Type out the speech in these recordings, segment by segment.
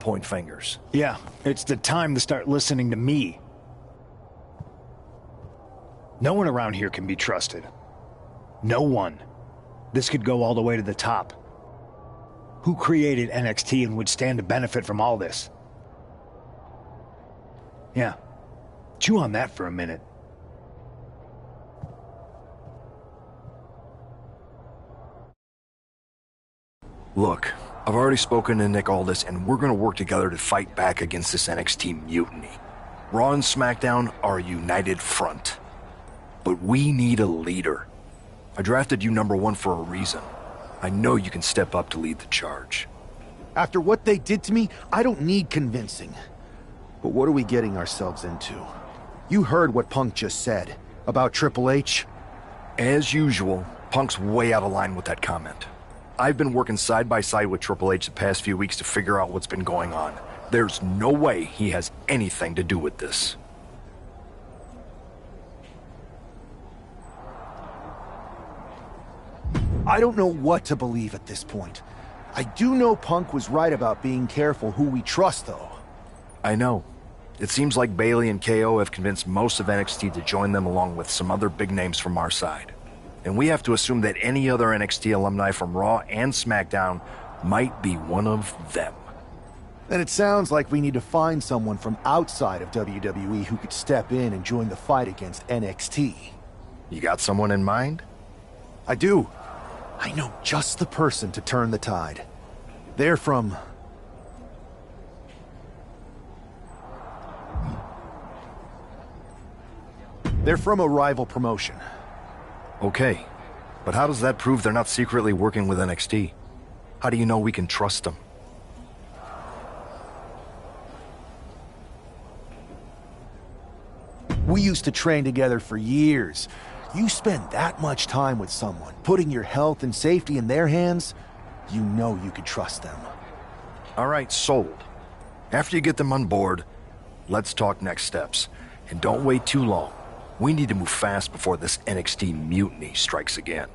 point fingers. Yeah, it's the time to start listening to me. No one around here can be trusted. No one. This could go all the way to the top. Who created NXT and would stand to benefit from all this? Yeah. Chew on that for a minute. Look, I've already spoken to Nick Aldis, and we're gonna work together to fight back against this NXT mutiny. Raw and SmackDown are a united front. But we need a leader. I drafted you #1 for a reason. I know you can step up to lead the charge. After what they did to me, I don't need convincing. But what are we getting ourselves into? You heard what Punk just said about Triple H? As usual, Punk's way out of line with that comment. I've been working side by side with Triple H the past few weeks to figure out what's been going on. There's no way he has anything to do with this. I don't know what to believe at this point. I do know Punk was right about being careful who we trust, though. I know. It seems like Bayley and KO have convinced most of NXT to join them along with some other big names from our side. And we have to assume that any other NXT alumni from Raw and SmackDown might be one of them. Then it sounds like we need to find someone from outside of WWE who could step in and join the fight against NXT. You got someone in mind? I do. I know just the person to turn the tide. They're from... They're from a rival promotion. Okay, but how does that prove they're not secretly working with NXT? How do you know we can trust them? We used to train together for years. You spend that much time with someone, putting your health and safety in their hands, you know you could trust them. All right, sold. After you get them on board, let's talk next steps. And don't wait too long. We need to move fast before this NXT mutiny strikes again.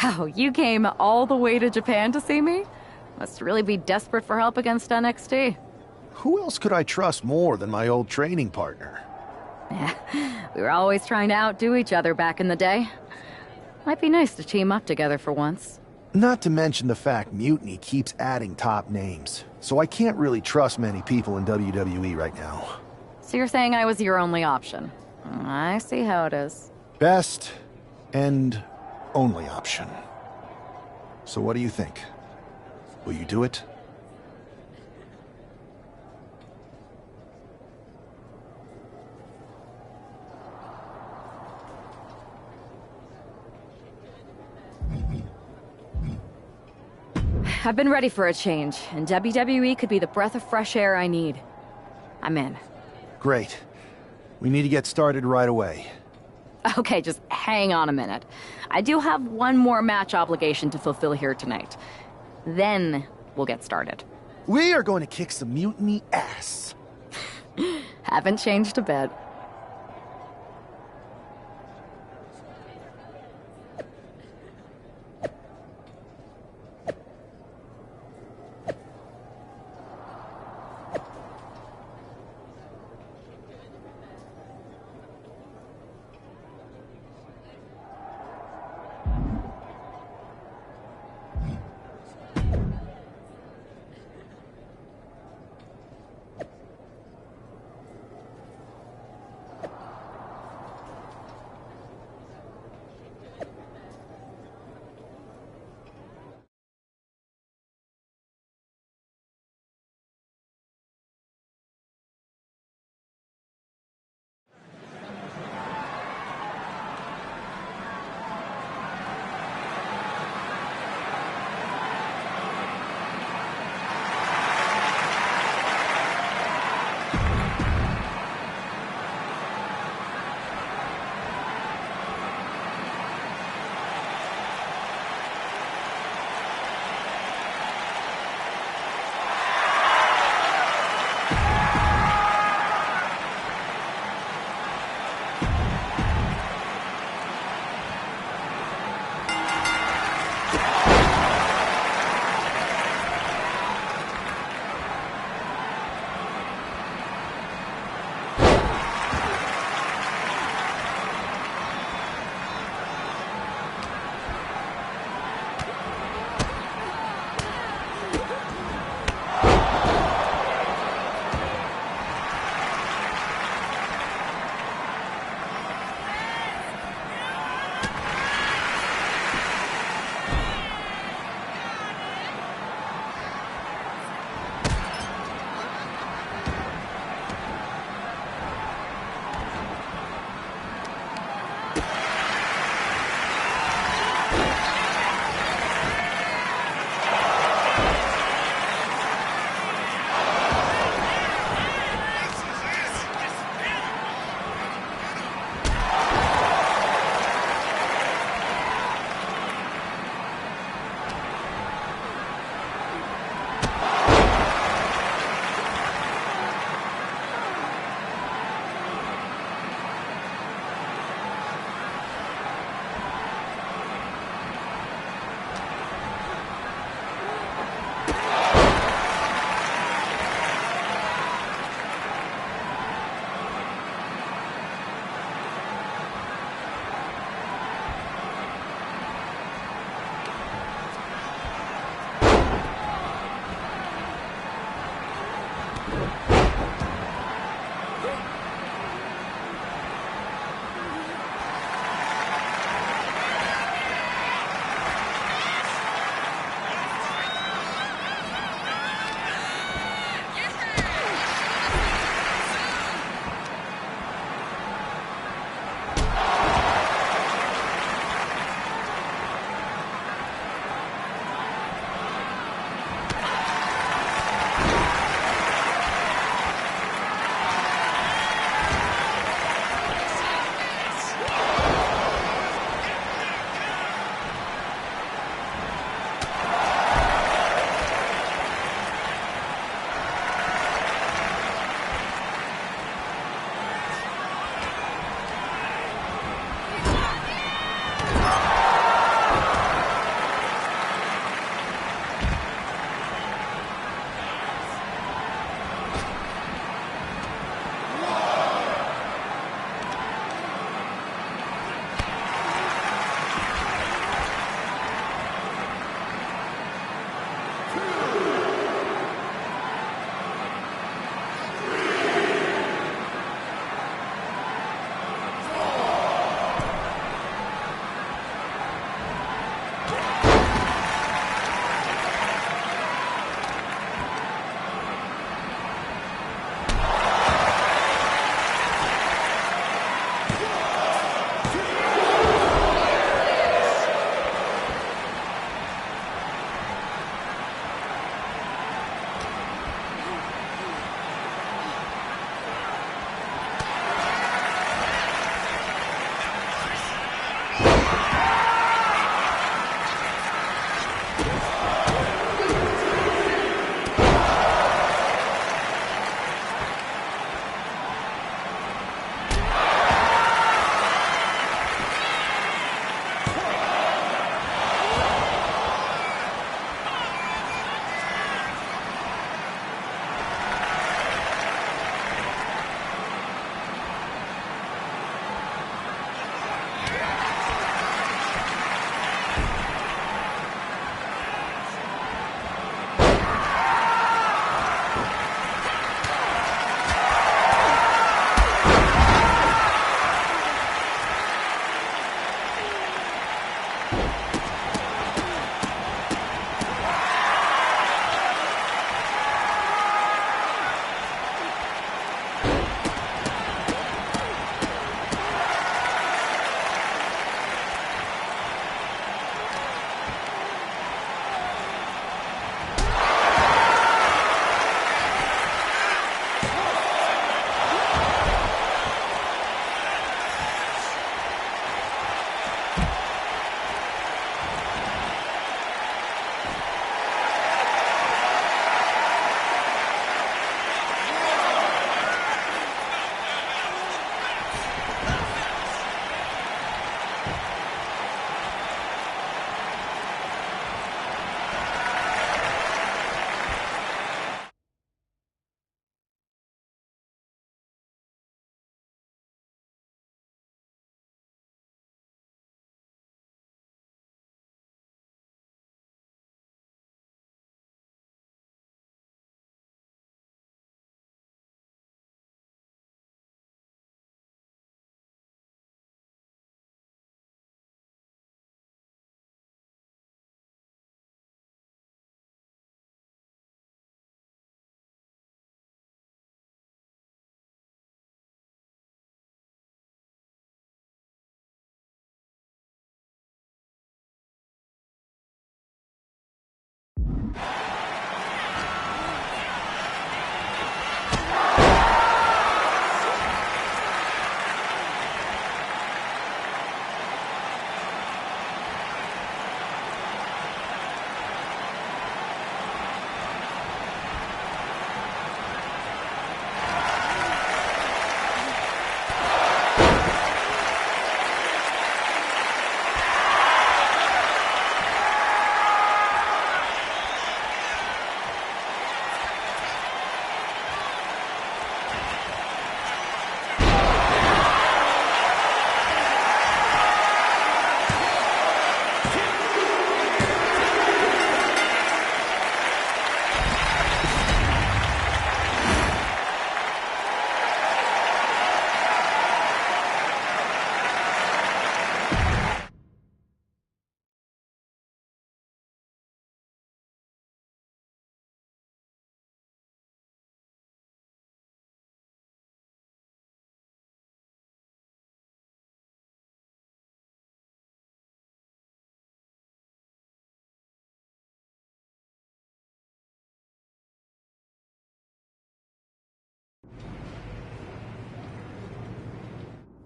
Wow, you came all the way to Japan to see me? Must really be desperate for help against NXT. Who else could I trust more than my old training partner? Yeah, we were always trying to outdo each other back in the day. Might be nice to team up together for once. Not to mention the fact Mutiny keeps adding top names, so I can't really trust many people in WWE right now. So you're saying I was your only option? I see how it is. Best and only option. So what do you think? Will you do it? I've been ready for a change, and WWE could be the breath of fresh air I need. I'm in. Great. We need to get started right away. Okay, just hang on a minute. I do have one more match obligation to fulfill here tonight. Then we'll get started. We are going to kick some Mutiny ass. Haven't changed a bit.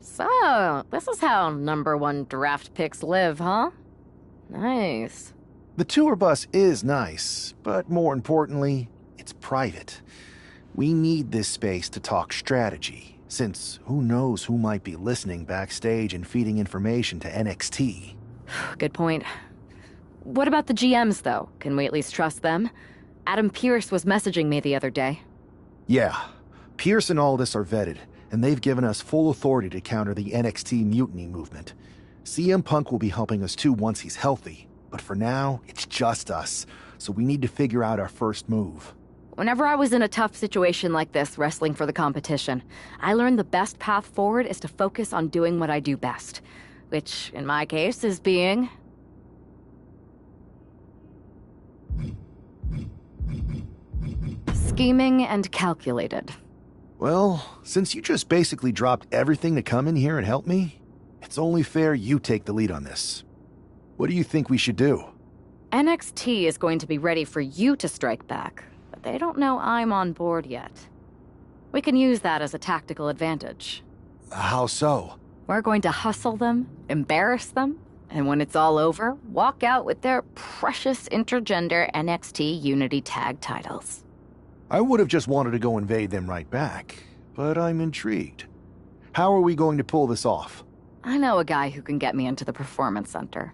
So, this is how #1 draft picks live, huh? Nice. The tour bus is nice, but more importantly, it's private. We need this space to talk strategy, since who knows who might be listening backstage and feeding information to NXT. Good point. What about the GMs, though? Can we at least trust them? Adam Pearce was messaging me the other day. Yeah, Pierce and Aldis are vetted, and they've given us full authority to counter the NXT mutiny movement. CM Punk will be helping us too once he's healthy, but for now, it's just us, so we need to figure out our first move. Whenever I was in a tough situation like this, wrestling for the competition, I learned the best path forward is to focus on doing what I do best. Which, in my case, is being... scheming and calculated. Well, since you just basically dropped everything to come in here and help me, it's only fair you take the lead on this. What do you think we should do? NXT is going to be ready for you to strike back, but they don't know I'm on board yet. We can use that as a tactical advantage. How so? We're going to hustle them, embarrass them, and when it's all over, walk out with their precious intergender NXT Unity Tag titles. I would have just wanted to go invade them right back, but I'm intrigued. How are we going to pull this off? I know a guy who can get me into the Performance Center.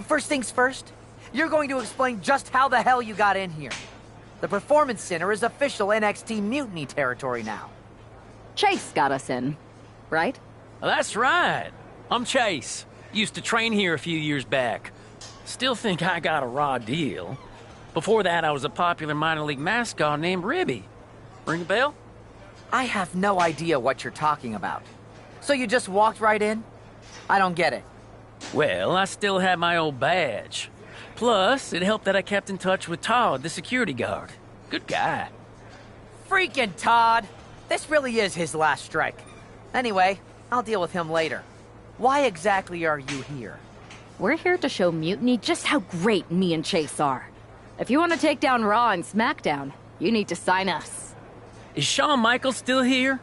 First things first, you're going to explain just how the hell you got in here. The Performance Center is official NXT Mutiny territory now. Chase got us in, right? That's right. I'm Chase. Used to train here a few years back. Still think I got a raw deal. Before that, I was a popular minor league mascot named Ribby. Ring a bell? I have no idea what you're talking about. So you just walked right in? I don't get it. Well, I still had my old badge. Plus, it helped that I kept in touch with Todd, the security guard. Good guy. Freaking Todd! This really is his last strike. Anyway, I'll deal with him later. Why exactly are you here? We're here to show Mutiny just how great me and Chase are. If you want to take down Raw and SmackDown, you need to sign us. Is Shawn Michaels still here?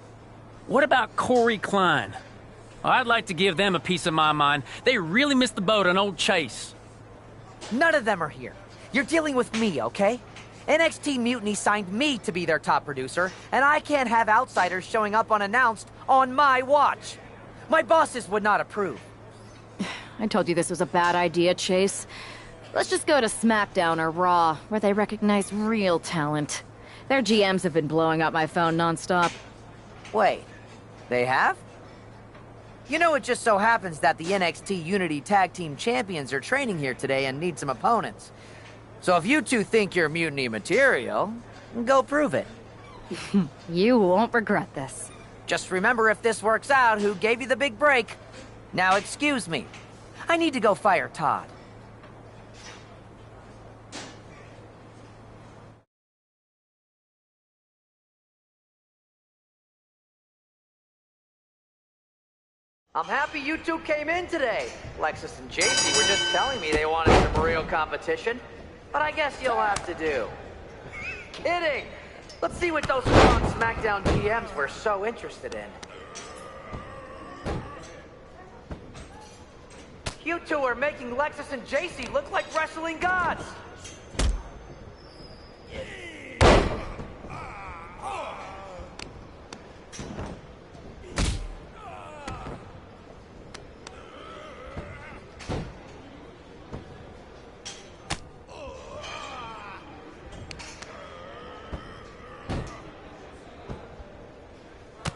What about Corey Klein? I'd like to give them a piece of my mind. They really missed the boat on old Chase. None of them are here. You're dealing with me, okay? NXT Mutiny signed me to be their top producer, and I can't have outsiders showing up unannounced on my watch. My bosses would not approve. I told you this was a bad idea, Chase. Let's just go to SmackDown or Raw, where they recognize real talent. Their GMs have been blowing up my phone nonstop. Wait, they have? You know, it just so happens that the NXT Unity Tag Team Champions are training here today and need some opponents. So if you two think you're Mutiny material, go prove it. You won't regret this. Just remember, if this works out, who gave you the big break. Now excuse me. I need to go fire Todd. I'm happy you two came in today. Lexus and JC were just telling me they wanted some real competition, but I guess you'll have to do. Kidding! Let's see what those Raw and SmackDown GMs were so interested in. You two are making Lexus and JC look like wrestling gods!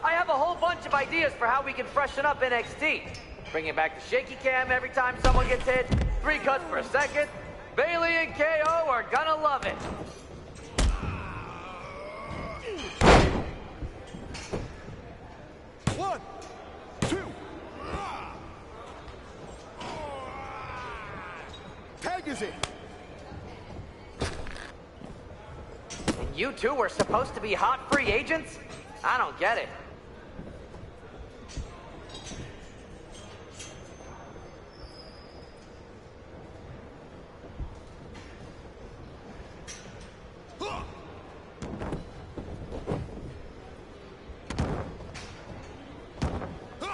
I have a whole bunch of ideas for how we can freshen up NXT. Bringing back the shaky cam every time someone gets hit, 3 cuts per second. Bailey and KO are gonna love it. One, two. Tag is in. And you two were supposed to be hot free agents? I don't get it.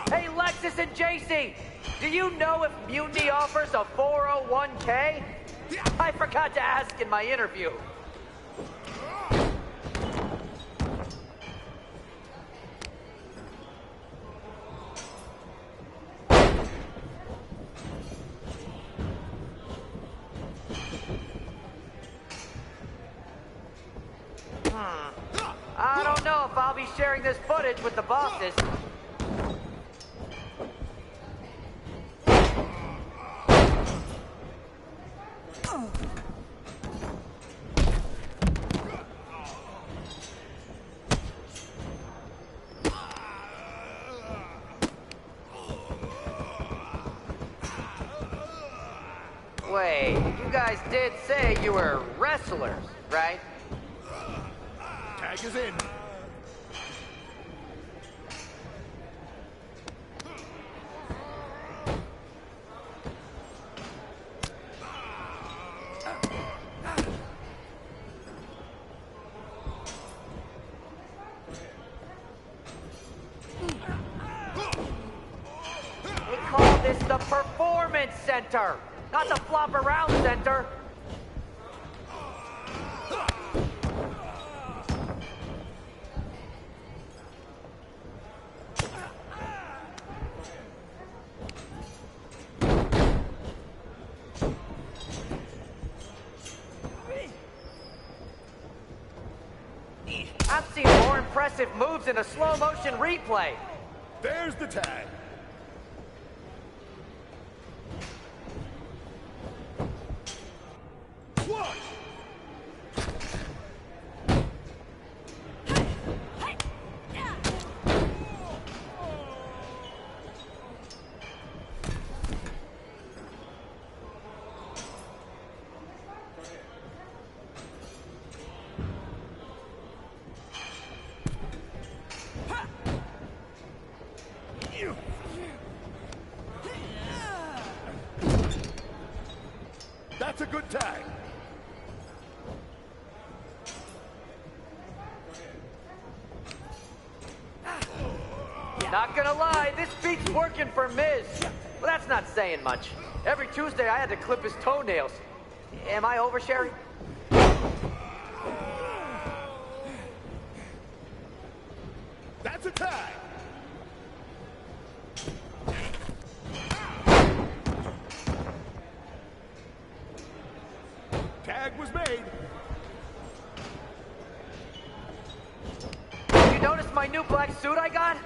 Hey, Lexus and JC! Do you know if Mutiny offers a 401k? I forgot to ask in my interview. I don't know if I'll be sharing this footage with the bosses. Wait, you guys did say you were wrestlers, right? Tag is in. They call this the Performance Center, not the Flop Around Center. I've seen more impressive moves in a slow-motion replay. There's the tag. One. That's a good tag. Not gonna lie, this beat's working for Miz. Well, that's not saying much. Every Tuesday I had to clip his toenails. Am I oversharing? That's a tag. Tag was made. You notice my new black suit I got?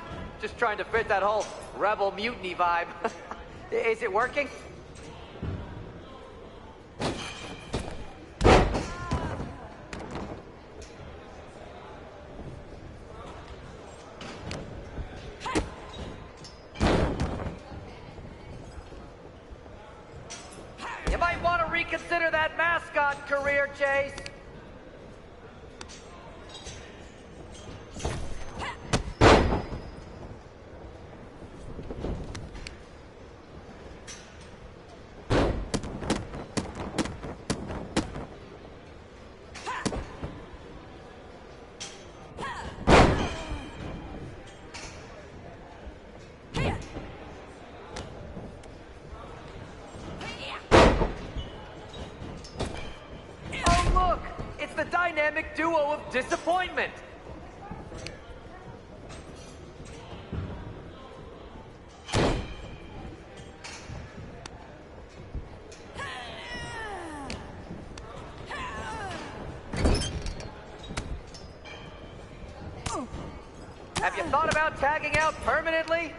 Just trying to fit that whole rebel mutiny vibe. Is it working? You might want to reconsider that mascot career, Chase. The dynamic duo of disappointment. Have you thought about tagging out permanently?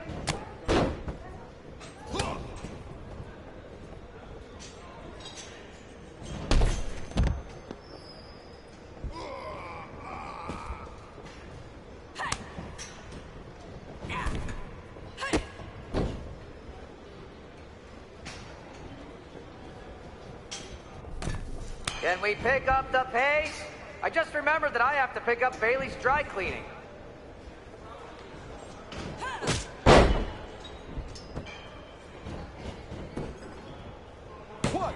Can we pick up the pace? I just remembered that I have to pick up Bailey's dry cleaning. What?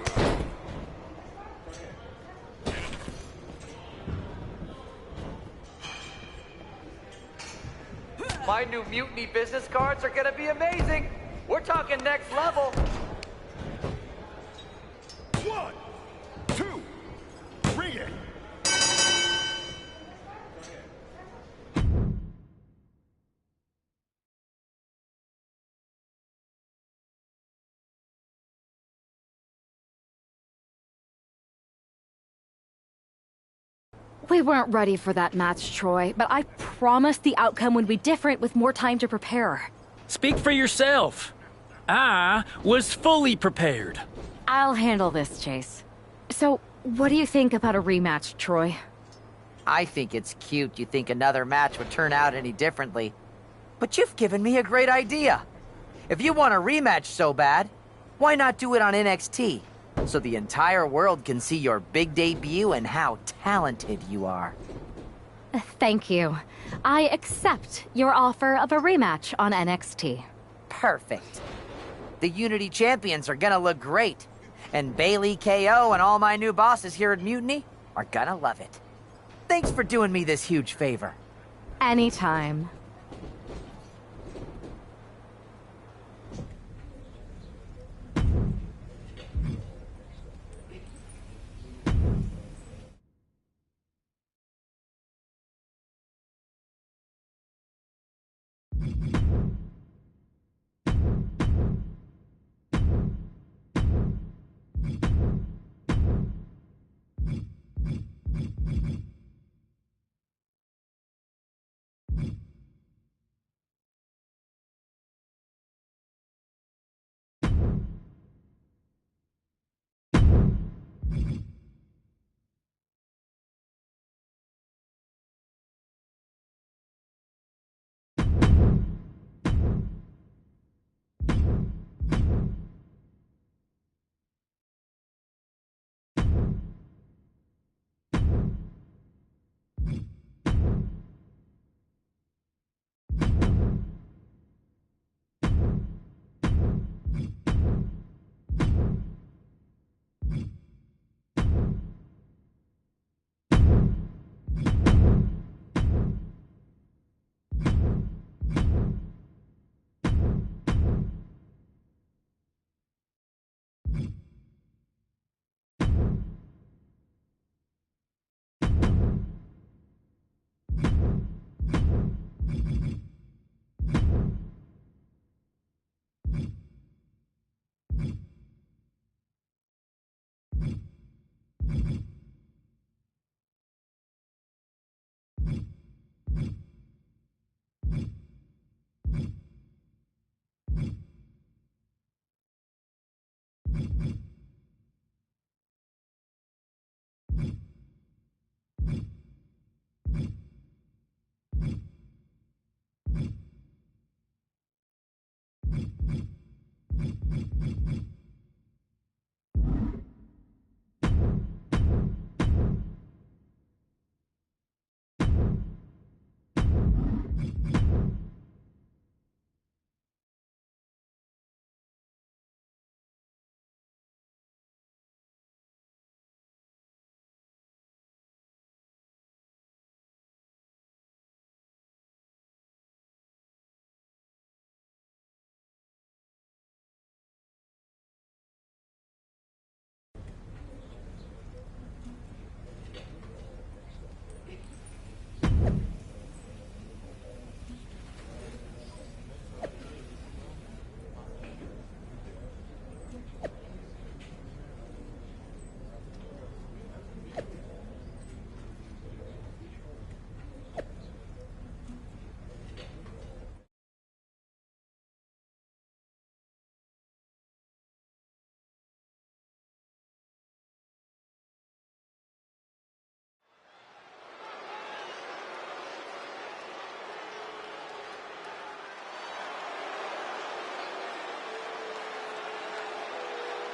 My new mutiny business cards are gonna be amazing. We're talking next level. 1, 2, bring it. We weren't ready for that match, Troy, but I promised the outcome would be different with more time to prepare. Speak for yourself. I was fully prepared. I'll handle this, Chase. So, what do you think about a rematch, Troy? I think it's cute you think another match would turn out any differently. But you've given me a great idea. If you want a rematch so bad, why not do it on NXT? So the entire world can see your big debut and how talented you are. Thank you. I accept your offer of a rematch on NXT. Perfect. The Unity Champions are gonna look great. And Bailey, KO, and all my new bosses here at Mutiny are gonna love it. Thanks for doing me this huge favor. Anytime.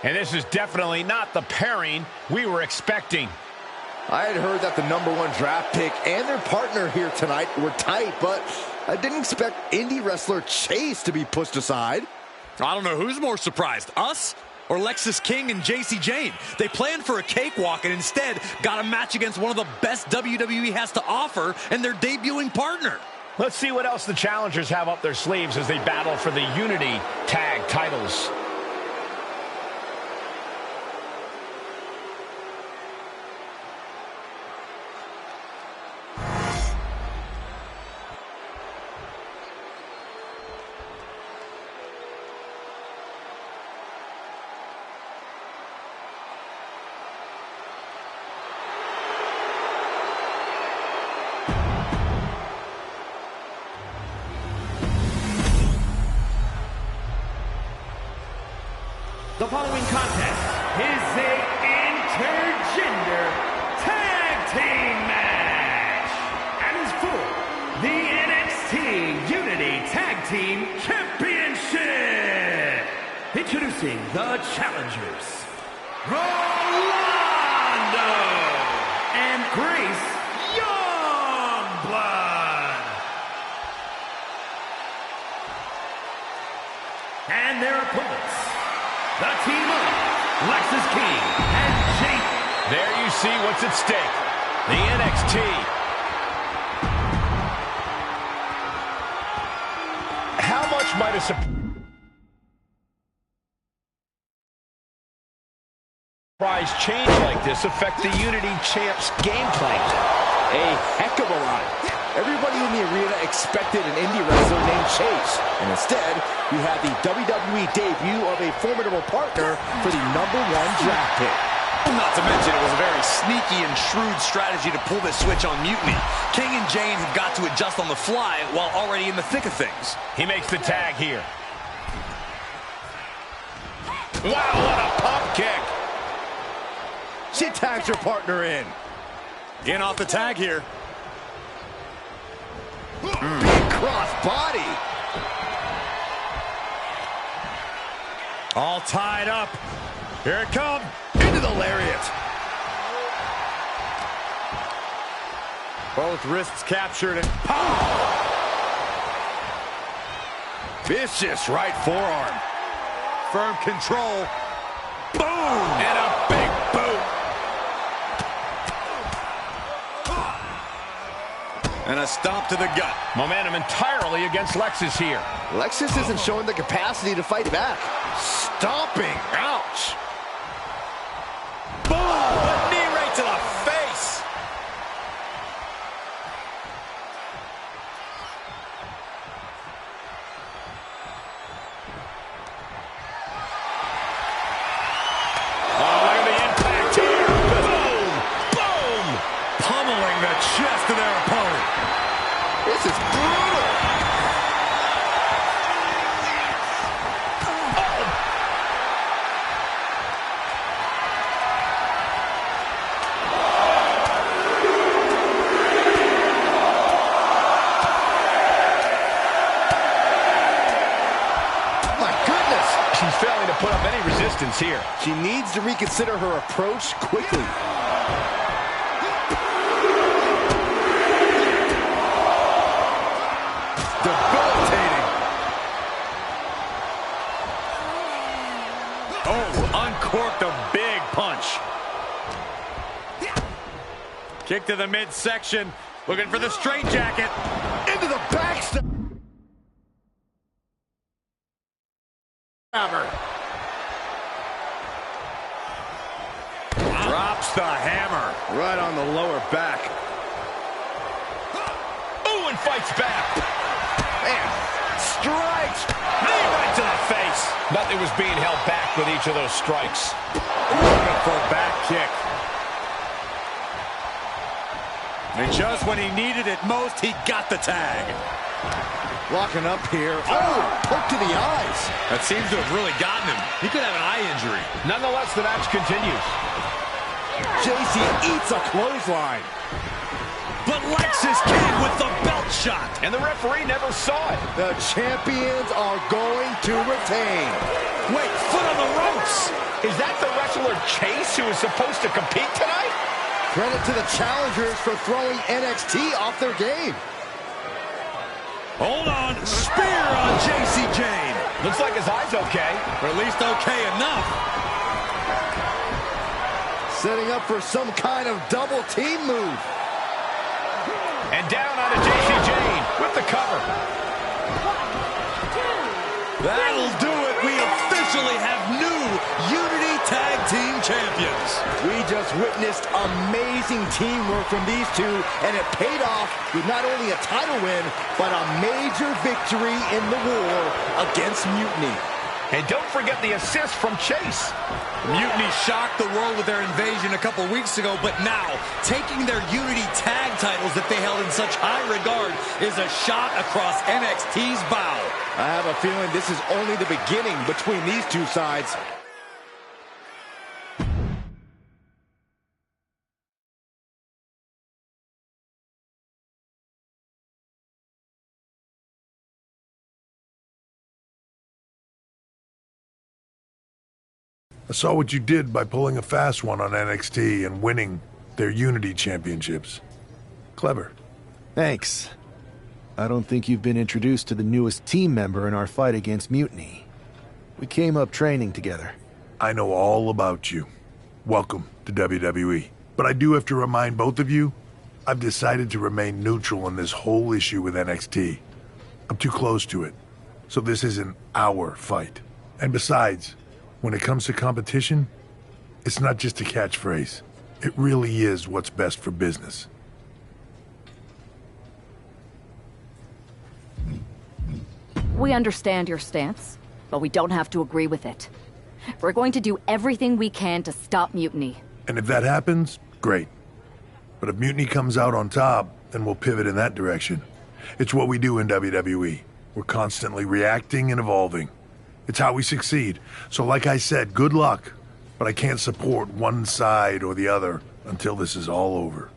And this is definitely not the pairing we were expecting. I had heard that the #1 draft pick and their partner here tonight were tight, but I didn't expect indie wrestler Chase to be pushed aside. I don't know who's more surprised, us or Lexis King and Jacy Jayne. They planned for a cakewalk and instead got a match against one of the best WWE has to offer and their debuting partner. Let's see what else the challengers have up their sleeves as they battle for the Unity Tag titles. The following contest is a intergender tag team match and is for the NXT Unity Tag Team Championship. Introducing the challengers, Rolando and Grace Youngblood. And their opponents, the team of Lexis King and Jake. There you see what's at stake. The NXT. How much might a surprise change like this affect the Unity Champs game plan? A heck of a lot. Everybody in the arena expected an indie wrestler named Chase, and instead, we had the WWE debut of a formidable partner for the #1 draft pick. Not to mention, it was a very sneaky and shrewd strategy to pull this switch on Mutiny. King and Jayne have got to adjust on the fly while already in the thick of things. He makes the tag here. Wow, what a pump kick. She tags her partner in. Getting off the tag here. Big cross body. All tied up. Here it comes. Into the lariat. Both wrists captured and pow! Vicious right forearm. Firm control. Boom! And a big boot. And a stomp to the gut. Momentum entirely against Lexis here. Lexis isn't showing the capacity to fight back. Stomping. Ouch. Boom! A knee right to the face. Oh, look at the impact here. Boom! Boom! Pummeling the chest of their opponent. This is brutal. My goodness. She's failing to put up any resistance here. She needs to reconsider her approach quickly. Debilitating. Oh, uncorked a big punch. Kick to the midsection. Looking for the straitjacket. Into the backstab. Drops the hammer. Right on the lower back. Ooh, and fights back. Man, strikes. Knee right to the face. Nothing was being held back with each of those strikes. Looking for a back kick. And just when he needed it most, he got the tag. Locking up here. Oh, hook to the eyes. That seems to have really gotten him. He could have an eye injury. Nonetheless, the match continues. Jacy eats a clothesline. But Lexis King with the belt shot. And the referee never saw it. The champions are going to retain. Wait, foot on the ropes. Is that the wrestler Chase who is supposed to compete tonight? Credit to the challengers for throwing NXT off their game. Hold on. Spear on Jacy Jayne. Looks like his eye's okay. Or at least okay enough. Setting up for some kind of double team move. And down onto Jacy Jayne with the cover. That'll do it. We officially have new Unity Tag Team Champions. We just witnessed amazing teamwork from these two, and it paid off with not only a title win, but a major victory in the war against Mutiny. And don't forget the assist from Chase. Mutiny shocked the world with their invasion a couple weeks ago, but now, taking their Unity Tag titles that they held in such high regard is a shot across NXT's bow. I have a feeling this is only the beginning between these two sides. I saw what you did by pulling a fast one on NXT and winning their Unity Championships. Clever. Thanks. I don't think you've been introduced to the newest team member in our fight against Mutiny. We came up training together. I know all about you. Welcome to WWE. But I do have to remind both of you, I've decided to remain neutral in this whole issue with NXT. I'm too close to it. So this isn't our fight. And besides, when it comes to competition, it's not just a catchphrase. It really is what's best for business. We understand your stance, but we don't have to agree with it. We're going to do everything we can to stop Mutiny. And if that happens, great. But if Mutiny comes out on top, then we'll pivot in that direction. It's what we do in WWE. We're constantly reacting and evolving. It's how we succeed. So like I said, good luck. But I can't support one side or the other until this is all over.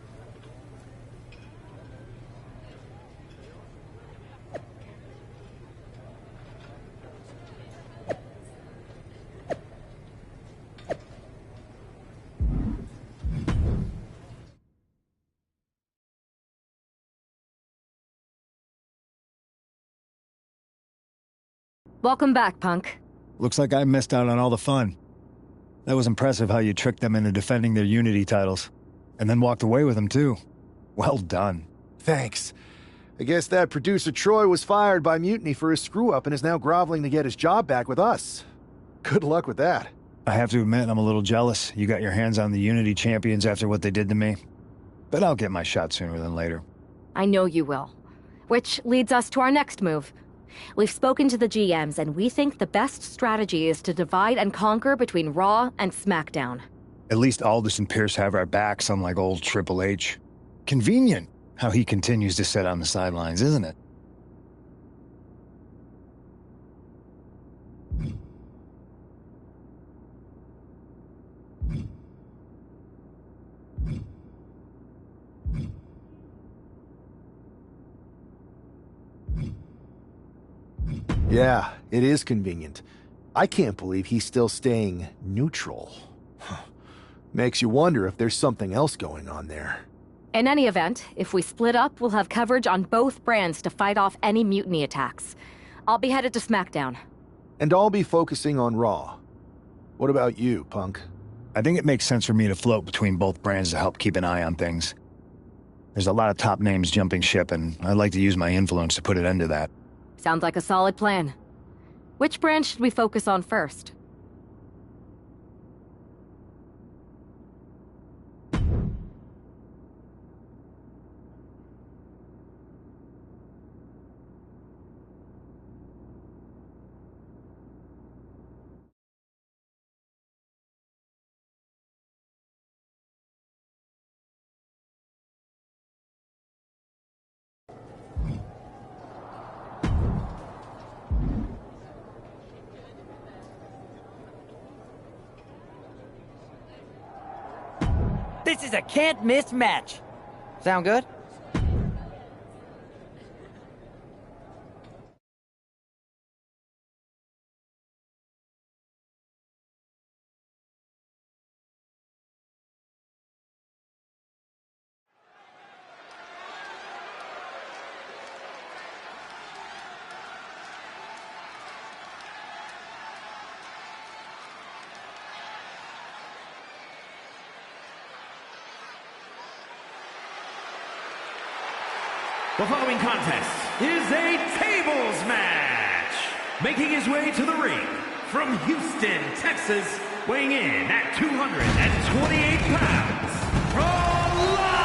Welcome back, Punk. Looks like I missed out on all the fun. That was impressive how you tricked them into defending their Unity titles. And then walked away with them, too. Well done. Thanks. I guess that producer Troy was fired by Mutiny for his screw-up and is now groveling to get his job back with us. Good luck with that. I have to admit, I'm a little jealous. You got your hands on the Unity champions after what they did to me. But I'll get my shot sooner than later. I know you will. Which leads us to our next move. We've spoken to the GMs, and we think the best strategy is to divide and conquer between Raw and SmackDown. At least Aldis and Pierce have our backs, unlike old Triple H. Convenient how he continues to sit on the sidelines, isn't it? Yeah, it is convenient. I can't believe he's still staying neutral. Makes you wonder if there's something else going on there. In any event, if we split up, we'll have coverage on both brands to fight off any Mutiny attacks. I'll be headed to SmackDown. And I'll be focusing on Raw. What about you, Punk? I think it makes sense for me to float between both brands to help keep an eye on things. There's a lot of top names jumping ship, and I'd like to use my influence to put an end to that. Sounds like a solid plan. Which brand should we focus on first? This is a can't-miss match. Sound good? The following contest is a tables match. Making his way to the ring from Houston, Texas, weighing in at 228 pounds, Rolando.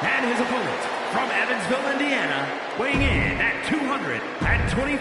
And his opponent from Evansville, Indiana, weighing in at 220.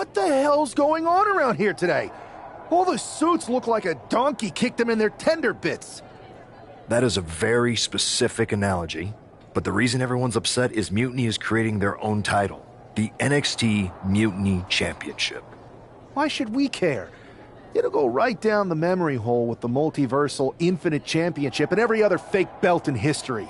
What the hell's going on around here today? All the suits look like a donkey kicked them in their tender bits. That is a very specific analogy, but the reason everyone's upset is Mutiny is creating their own title, the NXT Mutiny Championship. Why should we care? It'll go right down the memory hole with the Multiversal Infinite Championship and every other fake belt in history.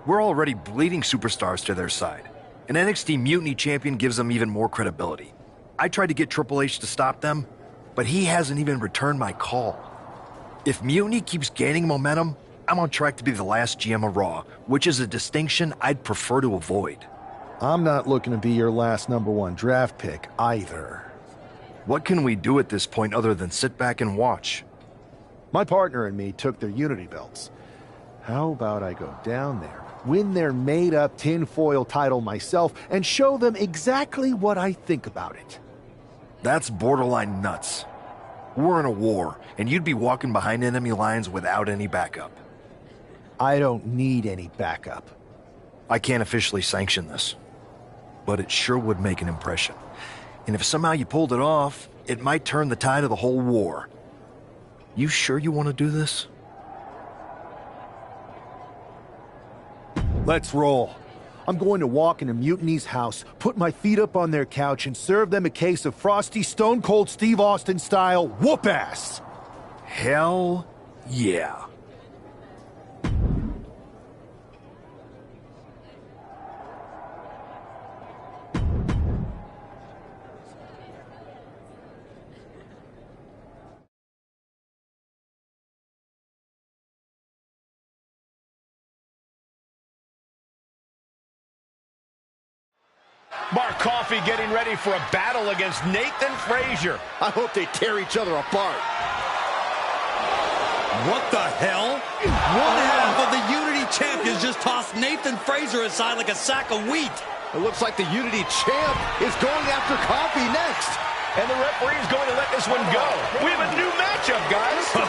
We're already bleeding superstars to their side. An NXT Mutiny champion gives them even more credibility. I tried to get Triple H to stop them, but he hasn't even returned my call. If Mutiny keeps gaining momentum, I'm on track to be the last GM of Raw, which is a distinction I'd prefer to avoid. I'm not looking to be your last #1 draft pick either. What can we do at this point other than sit back and watch? My partner and me took their Unity belts. How about I go down there, win their made-up tinfoil title myself, and show them exactly what I think about it? That's borderline nuts. We're in a war, and you'd be walking behind enemy lines without any backup. I don't need any backup. I can't officially sanction this, but it sure would make an impression. And if somehow you pulled it off, it might turn the tide of the whole war. You sure you want to do this? Let's roll. I'm going to walk into Mutiny's house, put my feet up on their couch, and serve them a case of frosty Stone Cold Steve Austin style whoop-ass. Hell yeah. Mark Coffey getting ready for a battle against Nathan Frazier. I hope they tear each other apart. What the hell? One half of the Unity champions just tossed Nathan Frazier aside like a sack of wheat. It looks like the Unity champ is going after Coffey next. And the referee's going to let this one go. We have a new matchup, guys. What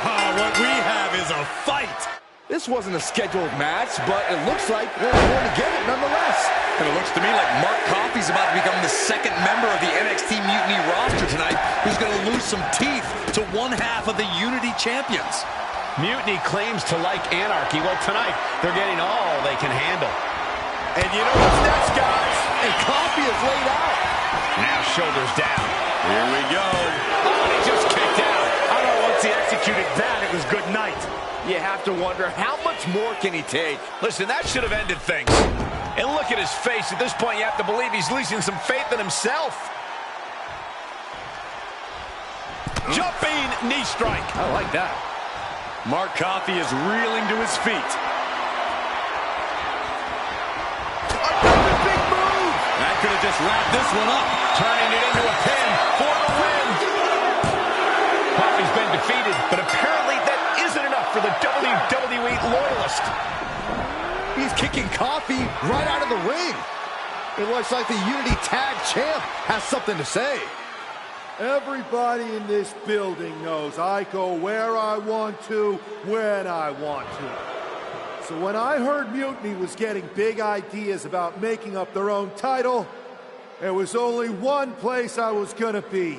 we have is a fight. This wasn't a scheduled match, but it looks like we're going to get it nonetheless. And it looks to me like Mark Coffey's about to become the second member of the NXT Mutiny roster tonight who's going to lose some teeth to one half of the Unity champions. Mutiny claims to like anarchy. Well, tonight, they're getting all they can handle. And you know what's next, guys? And Coffey is laid out. Now shoulders down. Here we go. Oh, he just kicked out. I don't know, once he executed that, it was good night. You have to wonder, how much more can he take? Listen, that should have ended things. And look at his face. At this point, you have to believe he's losing some faith in himself. Jumping knee strike. I like that. Mark Coffey is reeling to his feet. Another big move. That could have just wrapped this one up. Turning it into a pin for the win. Coffey's been defeated, but apparently that isn't enough for the WWE loyalist. He's kicking Coffey right out of the ring. It looks like the Unity Tag Champ has something to say. Everybody in this building knows I go where I want to, when I want to. So when I heard Mutiny was getting big ideas about making up their own title, there was only one place I was gonna be.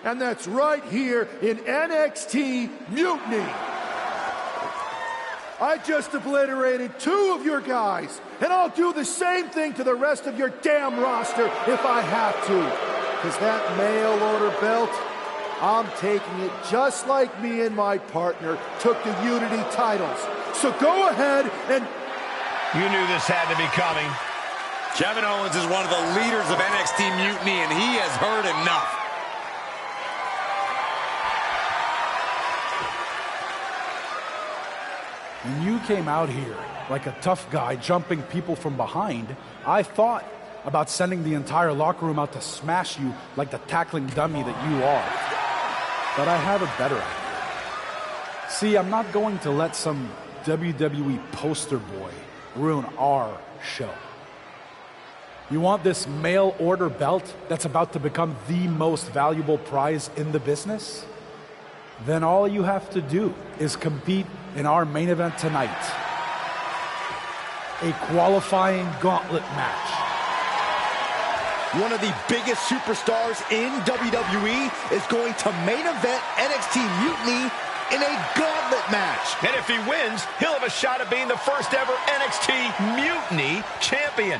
And that's right here in NXT Mutiny. I just obliterated 2 of your guys, and I'll do the same thing to the rest of your damn roster if I have to. Because that mail order belt, I'm taking it just like me and my partner took the Unity titles. So go ahead and... You knew this had to be coming. Kevin Owens is one of the leaders of NXT Mutiny, and he has heard enough. When you came out here like a tough guy jumping people from behind, I thought about sending the entire locker room out to smash you like the tackling dummy that you are. But I have a better idea. See, I'm not going to let some WWE poster boy ruin our show. You want this mail order belt that's about to become the most valuable prize in the business? Then all you have to do is compete in our main event tonight. A qualifying gauntlet match. one of the biggest superstars in WWE is going to main event NXT Mutiny in a gauntlet match. And if he wins, he'll have a shot at being the first ever NXT Mutiny champion.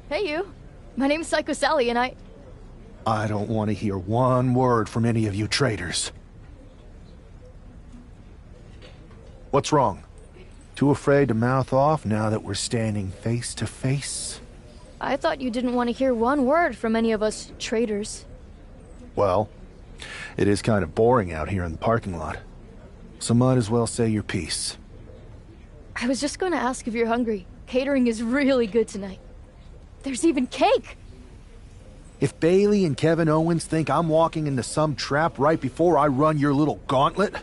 Hey, you. My name's Psycho Sally, and I don't want to hear one word from any of you traitors. What's wrong? Too afraid to mouth off now that we're standing face to face? I thought you didn't want to hear one word from any of us traitors. Well, it is kind of boring out here in the parking lot. So might as well say your piece. I was just going to ask if you're hungry. Catering is really good tonight. There's even cake! If Bayley and Kevin Owens think I'm walking into some trap right before I run your little gauntlet...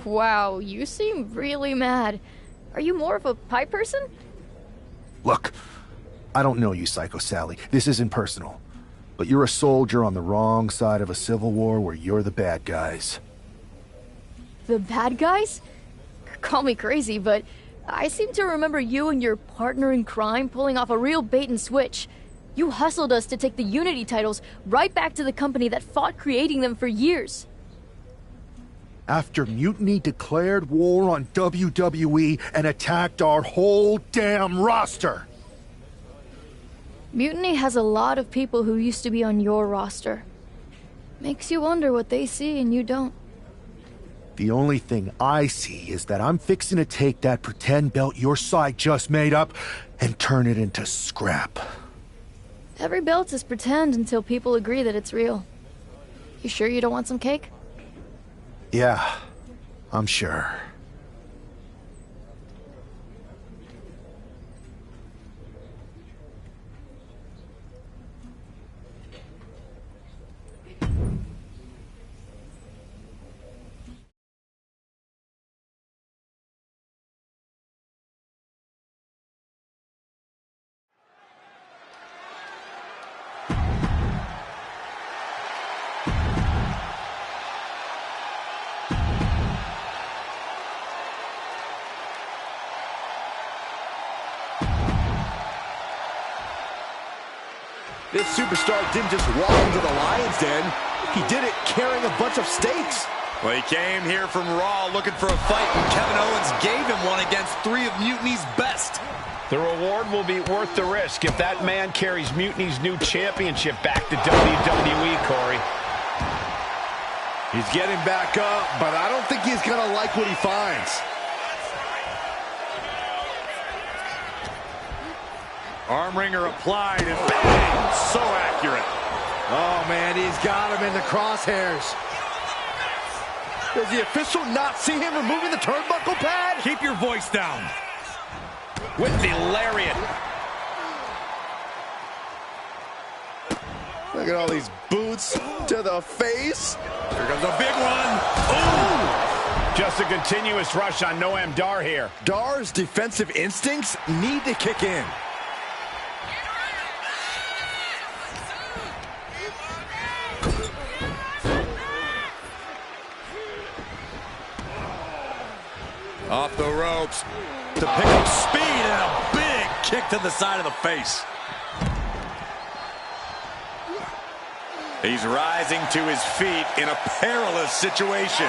Wow, you seem really mad. Are you more of a pie person? Look, I don't know you, Psycho Sally. This isn't personal. But you're a soldier on the wrong side of a civil war where you're the bad guys. The bad guys? Call me crazy, but I seem to remember you and your partner in crime pulling off a real bait and switch. You hustled us to take the Unity titles right back to the company that fought creating them for years. After Mutiny declared war on WWE and attacked our whole damn roster. Mutiny has a lot of people who used to be on your roster. Makes you wonder what they see and you don't. The only thing I see is that I'm fixing to take that pretend belt your side just made up and turn it into scrap. Every belt is pretend until people agree that it's real. You sure you don't want some cake? Yeah, I'm sure. This superstar didn't just walk into the Lion's Den. He did it carrying a bunch of stakes. Well, he came here from Raw looking for a fight, and Kevin Owens gave him one against three of Mutiny's best. The reward will be worth the risk if that man carries Mutiny's new championship back to WWE, Corey. He's getting back up, but I don't think he's going to like what he finds. Arm wringer applied, and bang! So accurate. Oh, man, he's got him in the crosshairs. Does the official not see him removing the turnbuckle pad? Keep your voice down. With the lariat. Look at all these boots to the face. Here comes a big one. Ooh! Just a continuous rush on Noam Dar here. Dar's defensive instincts need to kick in. Off the ropes to pick up speed and a big kick to the side of the face. He's rising to his feet in a perilous situation.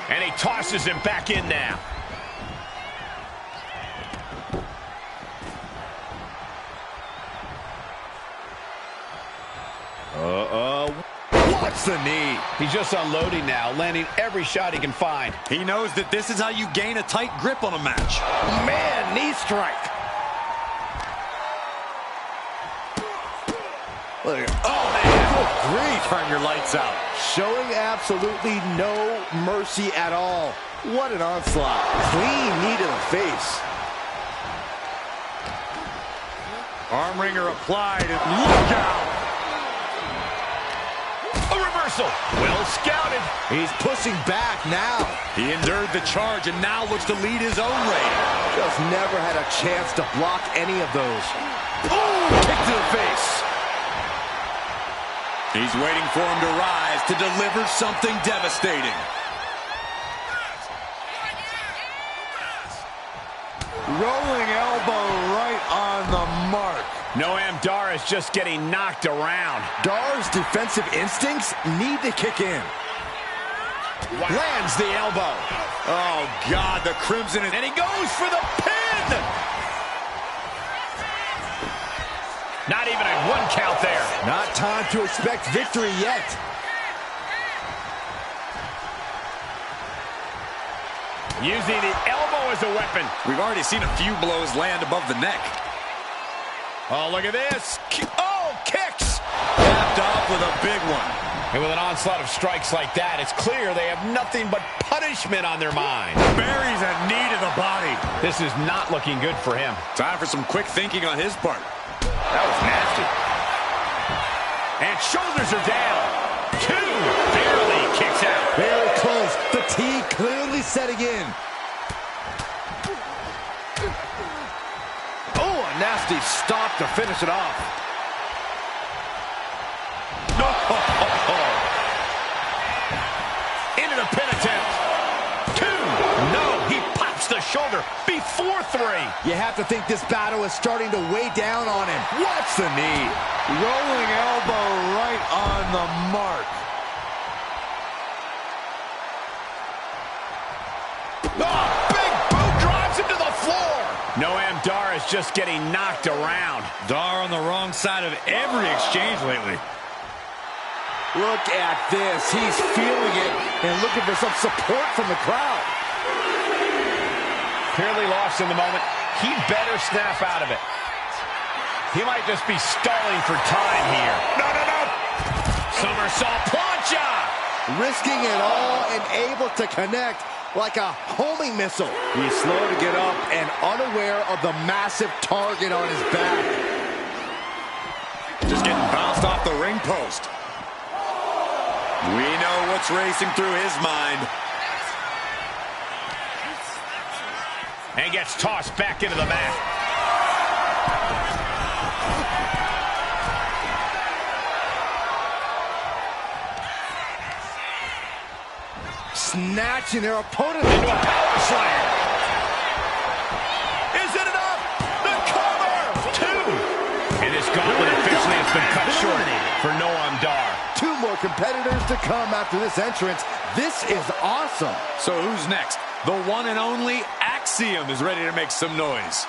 And he tosses him back in now. What's the knee? He's just unloading now, landing every shot he can find. He knows that this is how you gain a tight grip on a match. Man, knee strike. Look at, oh, man. Good grief. Turn your lights out. Showing absolutely no mercy at all. What an onslaught. Clean knee to the face. Arm wringer applied, and look out! A reversal. Well scouted. He's pushing back now. He endured the charge and now looks to lead his own rating. Just never had a chance to block any of those. Boom! Kick to the face. He's waiting for him to rise to deliver something devastating. Rolling elbow right on the mark. Noam Dar is just getting knocked around. Dar's defensive instincts need to kick in. Wow. Lands the elbow. Oh, God, the Crimson. And he goes for the pin. Not even a 1 count there. Not time to expect victory yet. Using the elbow as a weapon. We've already seen a few blows land above the neck. Oh, look at this. Oh, kicks. Capped off with a big one. And with an onslaught of strikes like that, it's clear they have nothing but punishment on their mind. Buries a knee to the body. This is not looking good for him. Time for some quick thinking on his part. That was nasty. And shoulders are down. 2. Barely kicks out. Very close. Fatigue clearly setting in. Oh, a nasty stop to finish it off. Into the pin attempt. 2. No, he pops the shoulder before 3. You have to think this battle is starting to weigh down on him. Watch the knee. Rolling elbow right on the mark. Oh, big boot drives him to the floor. Noam Dar is just getting knocked around. Dar on the wrong side of every exchange lately. Look at this. He's feeling it and looking for some support from the crowd. Clearly lost in the moment. He better snap out of it. He might just be stalling for time here. No. Somersault plancha. Risking it all and able to connect like a homing missile. He's slow to get up and unaware of the massive target on his back. Just getting bounced off the ring post. We know what's racing through his mind. And gets tossed back into the mat. Snatching their opponent into a power slam. Is it enough? The cover! 2. And this gauntlet officially has been cut short for Noam Dar. 2 more competitors to come after this entrance. This is awesome. So who's next? The one and only Axiom is ready to make some noise.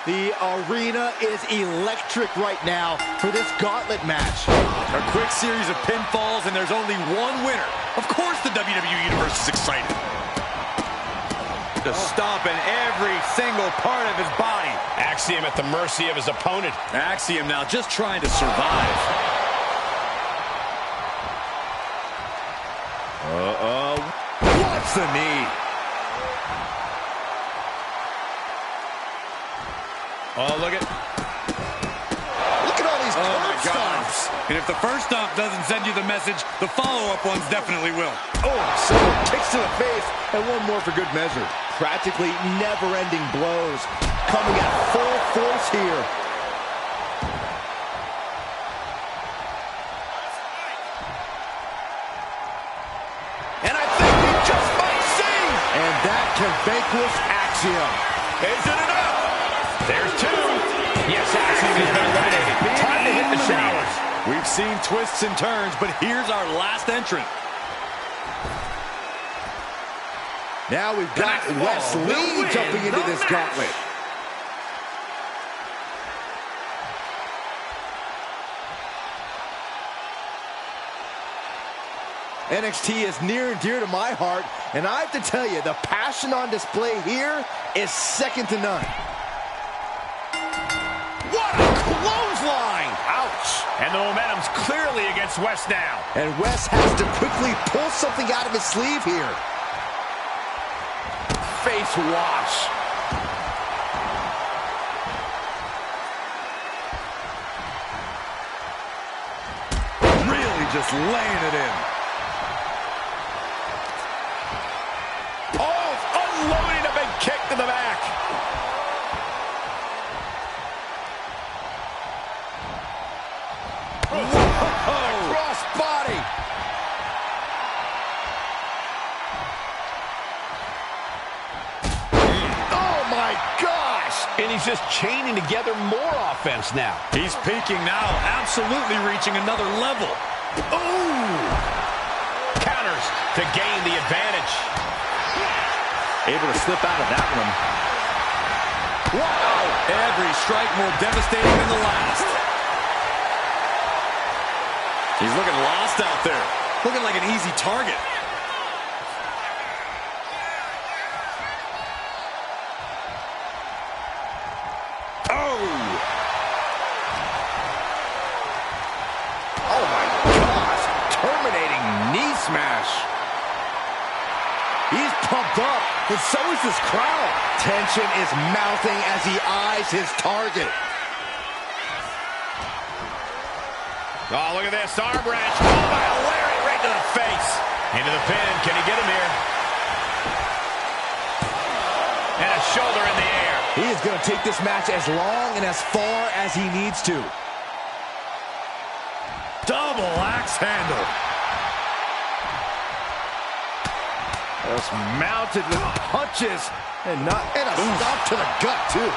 The arena is electric right now for this gauntlet match. A quick series of pinfalls, and there's only one winner. Of course the WWE Universe is excited. Just stomping every single part of his body. Axiom at the mercy of his opponent. Axiom now just trying to survive. What's the knee? Oh, look at all these curb stomps. And if the first stomp doesn't send you the message, the follow-up ones definitely will. Oh, several kicks to the face, and one more for good measure. Practically never-ending blows coming at full force here. And I think we just might see. And that can vanquish Axiom. Is it enough? There's 2. Yes, Axiom has been eliminated. Time to hit the showers. We've seen twists and turns, but here's our last entrant. Now we've got Wes Lee jumping into this gauntlet. NXT is near and dear to my heart, and I have to tell you, the passion on display here is second to none. What a clothesline! Ouch! And the momentum's clearly against West now. And West has to quickly pull something out of his sleeve here. Face wash. Really just laying it in. Oh, unloading a big kick to the back. Whoa! Cross body. Oh my gosh! And he's just chaining together more offense now. He's peaking now, absolutely reaching another level. Ooh! Counters to gain the advantage. Able to slip out of that one. Wow! Every strike more devastating than the last. He's looking lost out there. Looking like an easy target. Oh! Oh my gosh! Terminating knee smash. He's pumped up, and so is this crowd. Tension is mounting as he eyes his target. Oh, look at this. Arm wrench. Oh, by a lariat right to the face. Into the pin. Can he get him here? And a shoulder in the air. He is going to take this match as long and as far as he needs to. Double axe handle. Just mounted with punches and a stomp to the gut, too.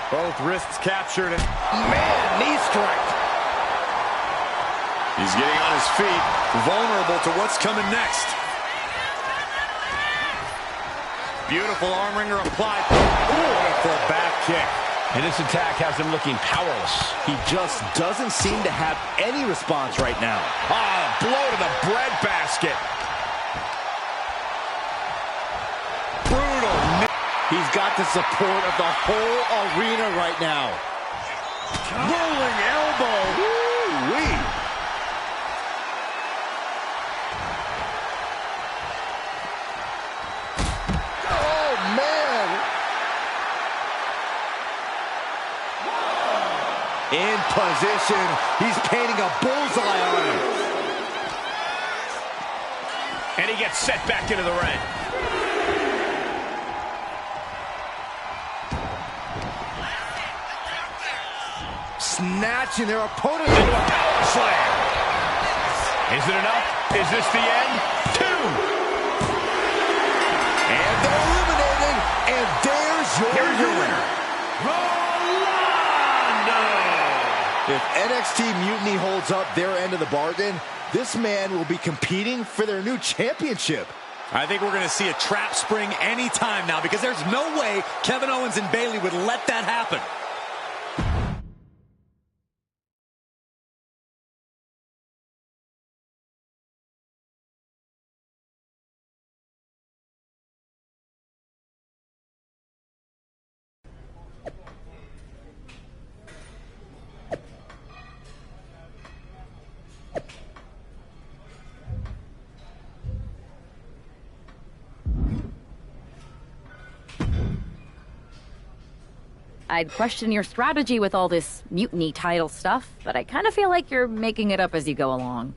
Both wrists captured. And man, knee strike. He's getting on his feet, vulnerable to what's coming next. Beautiful arm wringer applied. Beautiful back kick. And this attack has him looking powerless. He just doesn't seem to have any response right now. Ah, blow to the breadbasket. Brutal. He's got the support of the whole arena right now. Rolling elbow. Woo-wee. Oh, man. In position. He's painting a bullseye on him. And he gets set back into the ring. Snatching their opponent into a power slam. Is it enough? Is this the end? 2. And they're eliminated. And there's your winner. Rolando! If NXT Mutiny holds up their end of the bargain, this man will be competing for their new championship. I think we're going to see a trap spring anytime now, because there's no way Kevin Owens and Bayley would let that happen. I'd question your strategy with all this mutiny title stuff, but I kind of feel like you're making it up as you go along.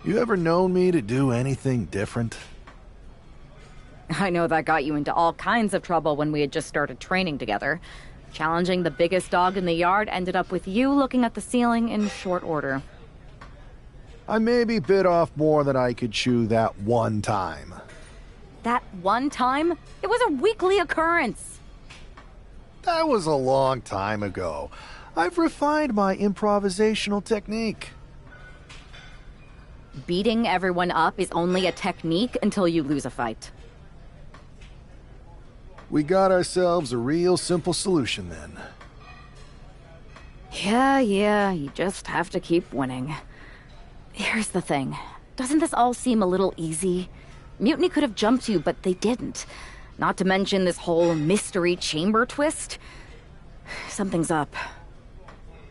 You ever known me to do anything different? I know that got you into all kinds of trouble when we had just started training together. Challenging the biggest dog in the yard ended up with you looking at the ceiling in short order. I maybe bit off more than I could chew that one time. That one time? It was a weekly occurrence. That was a long time ago. I've refined my improvisational technique. Beating everyone up is only a technique until you lose a fight. We got ourselves a real simple solution then. Yeah, you just have to keep winning. Here's the thing. Doesn't this all seem a little easy? Mutiny could have jumped you, but they didn't. Not to mention this whole mystery chamber twist. Something's up.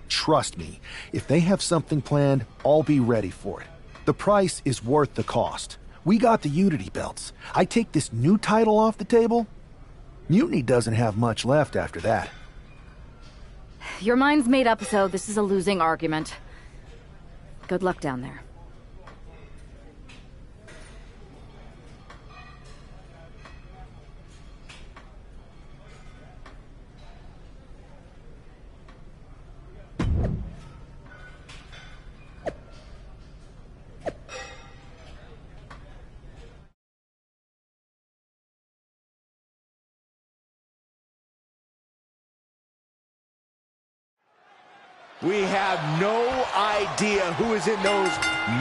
Trust me, if they have something planned, I'll be ready for it. The price is worth the cost. We got the Unity belts. I take this new title off the table, Mutiny doesn't have much left after that. Your mind's made up, so this is a losing argument. Good luck down there. We have no idea who is in those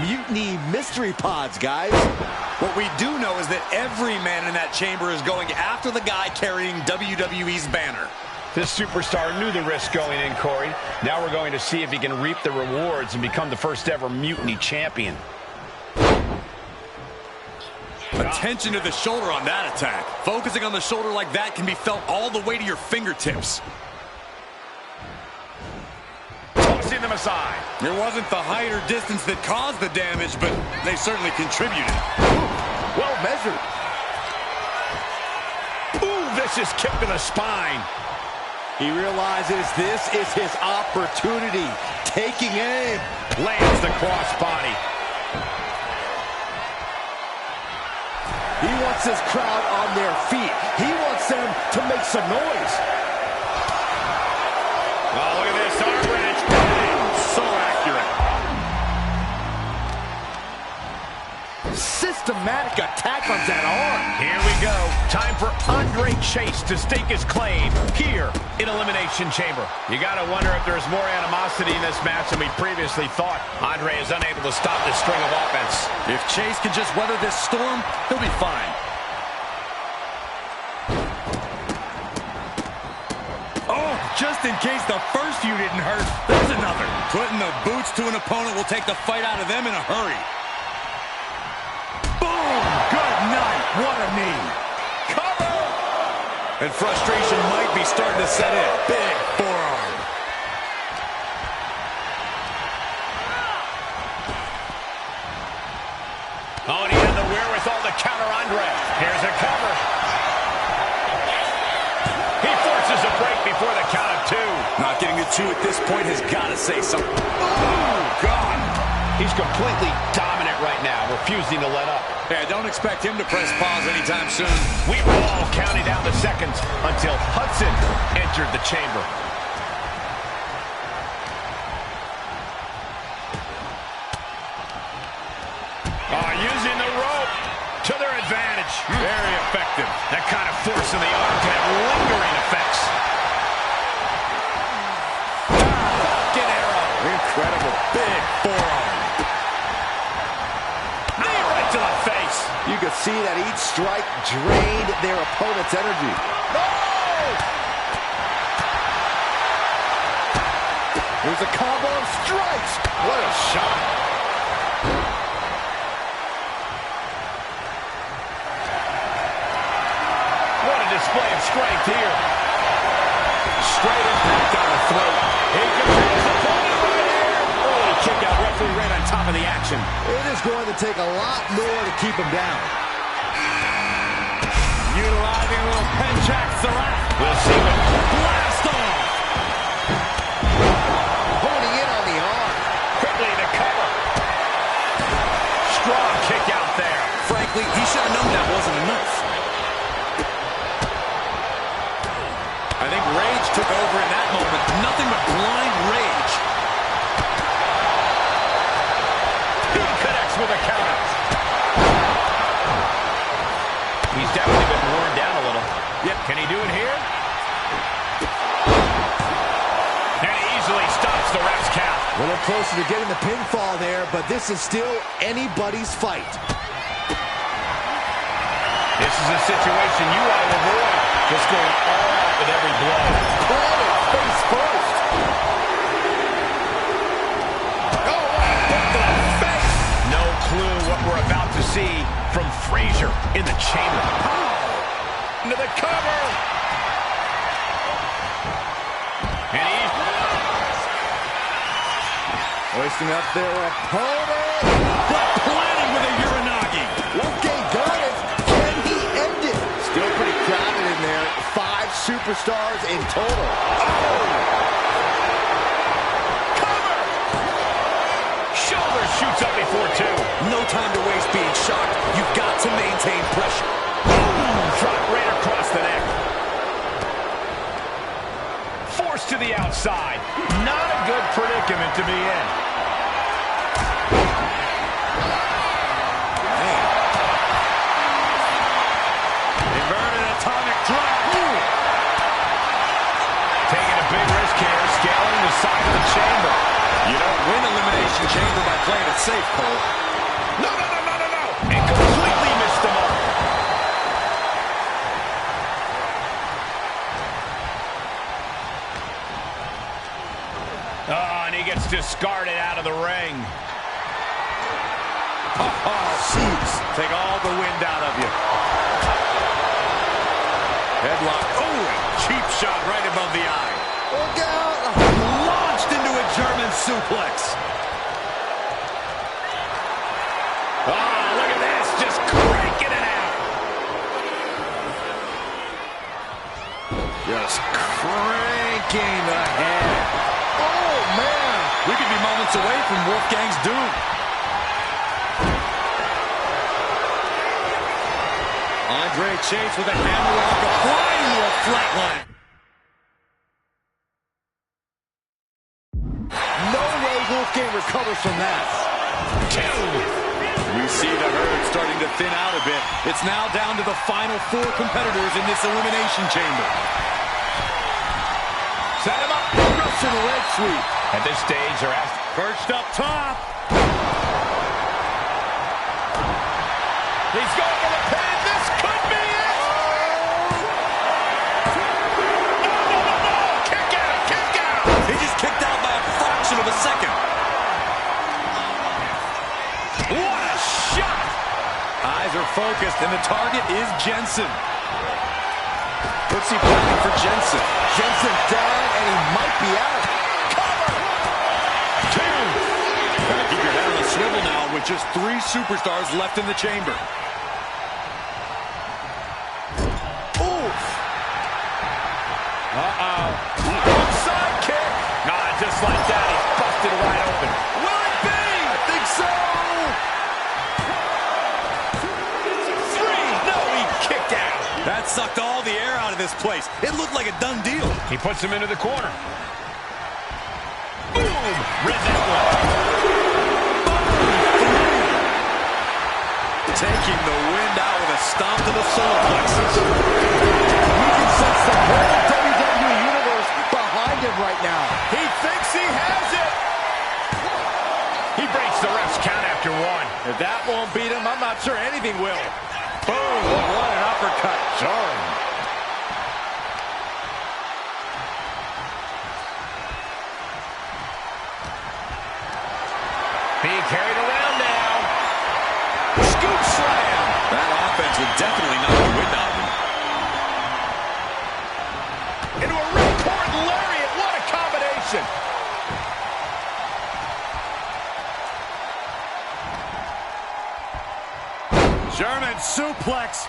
Mutiny mystery pods, guys. What we do know is that every man in that chamber is going after the guy carrying WWE's banner. This superstar knew the risk going in, Corey. Now we're going to see if he can reap the rewards and become the first ever Mutiny champion. Attention to the shoulder on that attack. Focusing on the shoulder like that can be felt all the way to your fingertips. Tossing them aside. It wasn't the height or distance that caused the damage, but they certainly contributed. Well measured. Ooh, vicious kick to the spine. He realizes this is his opportunity. Taking aim. Lands the crossbody. He wants his crowd on their feet. He wants them to make some noise. Oh, look at this arm wrench. So accurate. Systematic attack on that arm. Here we go. Time for Andre Chase to stake his claim here in Elimination Chamber. You got to wonder if there's more animosity in this match than we previously thought. Andre is unable to stop this string of offense. If Chase can just weather this storm, he'll be fine. Oh, just in case the first few didn't hurt, there's another. Putting the boots to an opponent will take the fight out of them in a hurry. Boom! Good night. What a knee. Cover! And frustration might be starting to set in. Big forearm. Oh, and he had the wherewithal to counter Andre. Here's a cover. He forces a break before the count of two. Not getting to two at this point has got to say something. Oh, God. He's completely dominant right now, refusing to let up. Yeah, don't expect him to press pause anytime soon. We were all counting down the seconds until Hudson entered the chamber. Using the rope to their advantage. Very effective. That kind of force in the arm can have lingering effects. Falcon arrow. Incredible. Big forearm. Knee right to the face. You could see that each strike drained their opponent's energy. Oh! There's a combo of strikes. What a shot. Display of strength here. Straight impact on the throat. He controls his opponent right here. Early kick out. Referee right on top of the action. It is going to take a lot more to keep him down. Utilizing a little pen jack Sarat. We'll see him blast off. Holding in on the arm. Quickly to cover. Strong kick out there. Frankly, he should have known that wasn't enough. I think rage took over in that moment. Nothing but blind rage. He connects with a counter. He's definitely been worn down a little. Yep, can he do it here? And he easily stops the ref's count. A little closer to getting the pinfall there, but this is still anybody's fight. This is a situation you want to avoid. Just going all out with every blow. Caught it face first. Oh, what to the face. No clue what we're about to see from Frazier in the chamber. Into the cover. Hoisting up their opponent. But planted with a Uranagi. Okay, got it. Can he end it? Still pretty crowded in there. 5 superstars in total. Cover! Shoulder shoots up before 2. No time to waste being shocked. You've got to maintain pressure. Boom! Drop right across the neck. Forced to the outside. Not a good predicament to be in. Inverted atomic drop. Taking a big risk here, scaling the side of the chamber. You don't win Elimination Chamber by playing it safe, Cole. No. And completely missed the mark. And he gets discarded out of the ring. Oh, jeez. Take all the wind out of you. Headlock. Oh, cheap shot right above the eye. Look out. Launched into a German suplex. Oh, look at this. Just cranking it out. Just cranking the head. Oh, man. We could be moments away from Wolfgang's doom. Andre Chase with a hammerlock applying to a flatline. No way Wolfgang recovers from that. 2. We see the herd starting to thin out a bit. It's now down to the final 4 competitors in this Elimination Chamber. Set him up. Russian leg sweep. At this stage, they're asked. Perched up top. He's going for the pin. This could be it. No. Kick out. He just kicked out by a fraction of a second. What a shot. Eyes are focused, and the target is Jensen. What's he planning for Jensen? Jensen down, and he might be out. Cover. 2. Gotta keep your head on a swivel now with just 3 superstars left in the chamber. Oof. Outside kick. Just like that, he's busted wide open. Will it be? I think so. 3. No, he kicked out. That sucked all the air out of this place. It looked like a done deal. He puts him into the corner. Boom! Read that one. Taking the wind out with a stomp to the solar plexus. You can sense the whole WWE Universe behind him right now. He thinks he has it. He breaks the ref's count after 1. If that won't beat him, I'm not sure anything will. Boom! What an uppercut. Jarring. Being carried around now. Scoop slam. That offense would definitely knock the wind out of him. Into a ripcord lariat. What a combination. German suplex,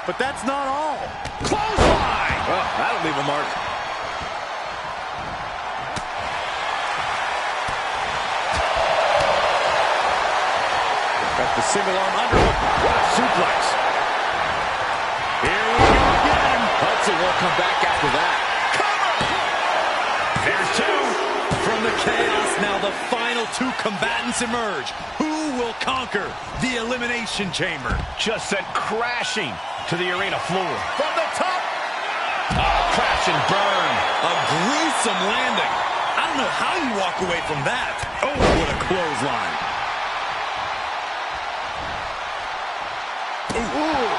but that's not all. Clothesline. Well, that'll leave a mark. Got the single arm underhook. What a suplex. Here we go again. Hudson won't come back after that. There's 2. From the chaos, now the final 2 combatants emerge. Who will conquer the Elimination Chamber? Just sent crashing to the arena floor. From the top. Oh, crash and burn. A gruesome landing. I don't know how you walk away from that. Oh, what a clothesline. Ooh.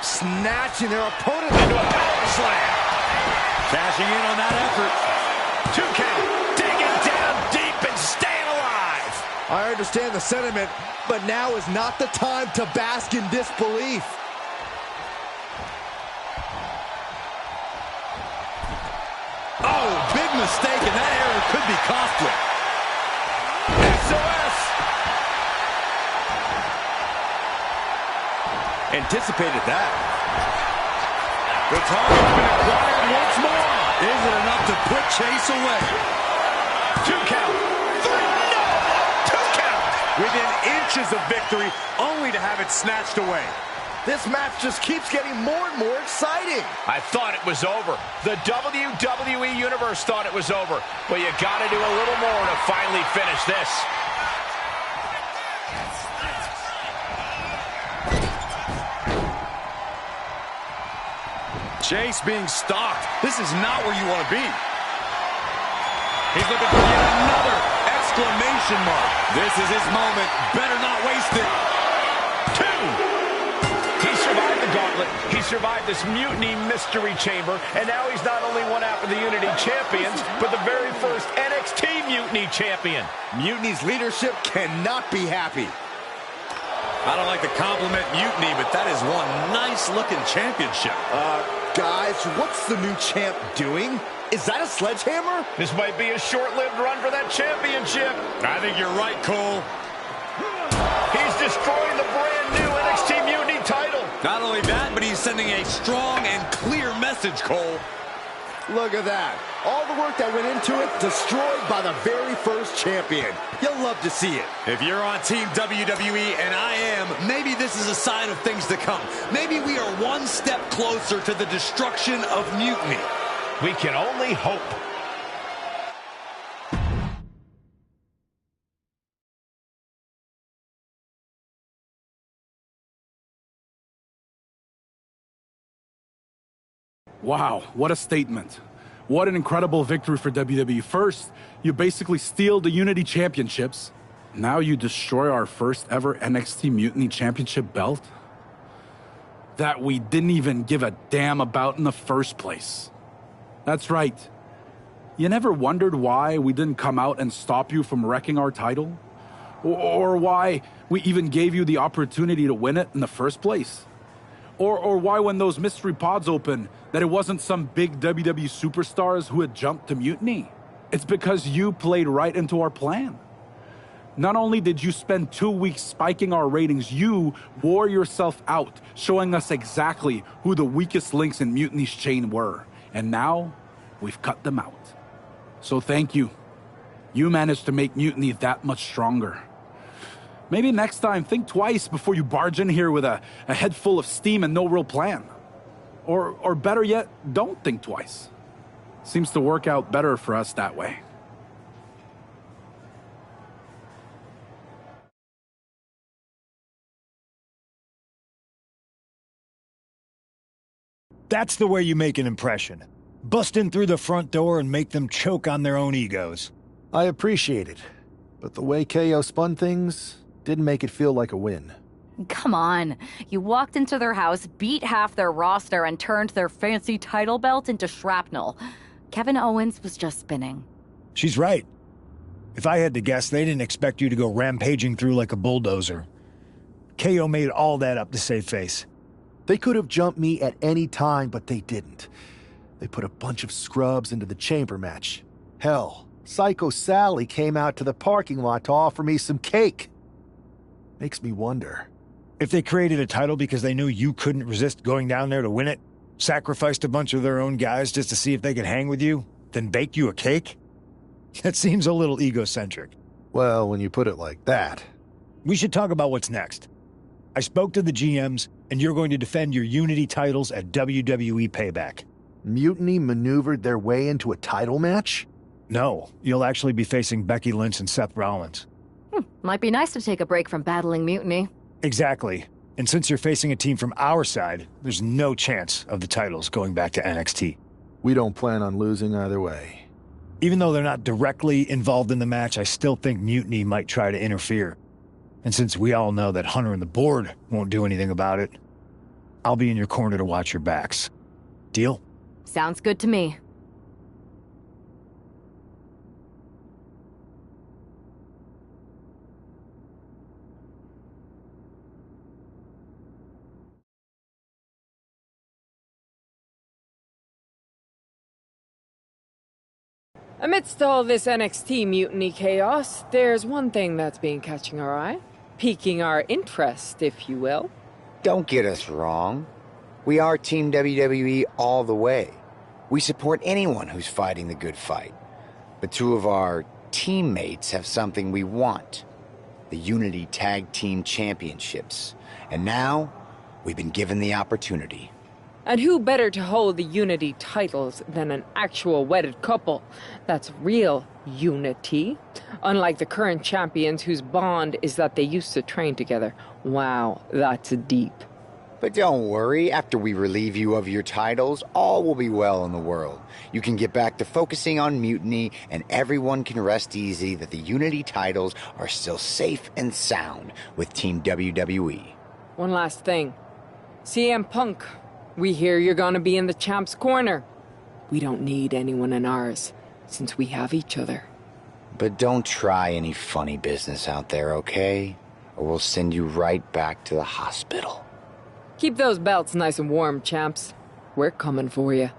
Snatching their opponent into a power slam. Cashing in on that effort. 2 count. Digging down deep and staying alive. I understand the sentiment, but now is not the time to bask in disbelief. mistake, and that error could be costly. SOS! Anticipated that. The target's been acquired once more. Is it enough to put Chase away? 2 count. 3, no! 2 count. Within inches of victory, only to have it snatched away. This match just keeps getting more and more exciting. I thought it was over. The WWE Universe thought it was over. But you gotta do a little more to finally finish this. Chase being stalked. This is not where you want to be. He's looking for yet another exclamation mark. This is his moment. Better not waste it. 2. He survived the gauntlet. He survived this Mutiny Mystery Chamber. And now he's not only one after the Unity Champions, but the very first NXT Mutiny Champion. Mutiny's leadership cannot be happy. I don't like to compliment Mutiny, but that is one nice-looking championship. Guys, what's the new champ doing? Is that a sledgehammer? This might be a short-lived run for that championship. I think you're right, Cole. He's destroying the brand-new NXT Mutiny title. Not only that, but he's sending a strong and clear message, Cole. Look at that. All the work that went into it, destroyed by the very first champion. You'll love to see it. If you're on Team WWE, and I am, maybe this is a sign of things to come. Maybe we are one step closer to the destruction of Mutiny. We can only hope. Wow, what a statement. What an incredible victory for WWE. First, you basically steal the Unity Championships. Now you destroy our first ever NXT Mutiny Championship belt that we didn't even give a damn about in the first place. That's right. You never wondered why we didn't come out and stop you from wrecking our title? Or why we even gave you the opportunity to win it in the first place? Or why when those mystery pods open, that it wasn't some big WWE superstars who had jumped to Mutiny? It's because you played right into our plan. Not only did you spend 2 weeks spiking our ratings, you wore yourself out, showing us exactly who the weakest links in Mutiny's chain were. And now, we've cut them out. So thank you. You managed to make Mutiny that much stronger. Maybe next time, think twice before you barge in here with a head full of steam and no real plan. Or better yet, don't think twice. Seems to work out better for us that way. That's the way you make an impression. Bust in through the front door and make them choke on their own egos. I appreciate it, but the way KO spun things didn't make it feel like a win. Come on. You walked into their house, beat half their roster, and turned their fancy title belt into shrapnel. Kevin Owens was just spinning. She's right. If I had to guess, they didn't expect you to go rampaging through like a bulldozer. KO made all that up to save face. They could have jumped me at any time, but they didn't. They put a bunch of scrubs into the chamber match. Hell, Psycho Sally came out to the parking lot to offer me some cake. Makes me wonder. If they created a title because they knew you couldn't resist going down there to win it, sacrificed a bunch of their own guys just to see if they could hang with you, then baked you a cake? That seems a little egocentric. Well, when you put it like that. We should talk about what's next. I spoke to the GMs, and you're going to defend your Unity titles at WWE Payback. Mutiny maneuvered their way into a title match? No, you'll actually be facing Becky Lynch and Seth Rollins. Might be nice to take a break from battling Mutiny. Exactly. And since you're facing a team from our side, there's no chance of the titles going back to NXT. We don't plan on losing either way. Even though they're not directly involved in the match, I still think Mutiny might try to interfere. And since we all know that Hunter and the board won't do anything about it, I'll be in your corner to watch your backs. Deal? Sounds good to me. Amidst all this NXT mutiny chaos, there's one thing that's been catching our eye. Piquing our interest, if you will. Don't get us wrong. We are Team WWE all the way. We support anyone who's fighting the good fight. But two of our teammates have something we want. The Unity Tag Team Championships. And now, we've been given the opportunity. And who better to hold the Unity titles than an actual wedded couple? That's real unity. Unlike the current champions whose bond is that they used to train together. Wow, that's deep. But don't worry, after we relieve you of your titles, all will be well in the world. You can get back to focusing on Mutiny, and everyone can rest easy that the Unity titles are still safe and sound with Team WWE. One last thing. CM Punk, we hear you're gonna be in the champ's corner. We don't need anyone in ours, since we have each other. But don't try any funny business out there, okay? Or we'll send you right back to the hospital. Keep those belts nice and warm, champs. We're coming for you.